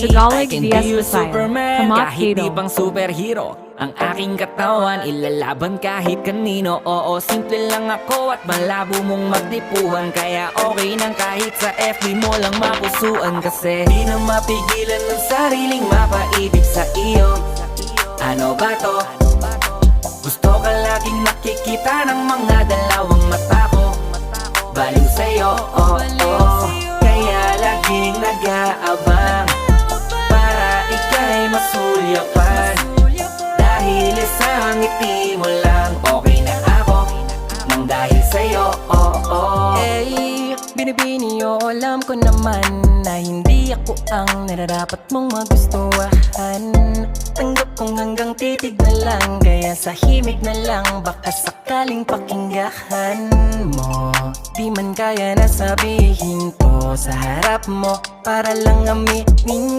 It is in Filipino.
Tagalog I can vs. be a Visayas. Superman Kamat kahit di Kato. pang superhero. Ang aking katawan, ilalaban kahit kanino. Oo, simple lang ako at malabo mong magdipuhan. Kaya okay nang kahit sa FB mo lang mapusuan. Kasi di na mapigilan ng sariling mapaibig sa iyo. Ano ba to? Gusto ka laging nakikita ng mga dalawang mata ko. Baliw sa'yo, oh, oh. Kaya laging nag-aabang para ika'y masulyapan. Dahil isang ngiti mo lang, okay na ako nang dahil sa'yo, oh, oh. Eh, binibini o alam ko naman na hindi ako ang nararapat mong magustuhan. Tanggap kong hanggang titig na lang, kaya sa himig na lang baka sakaling pakinggan mo. Di man kaya na sabihin ko sa harap mo para lang aminin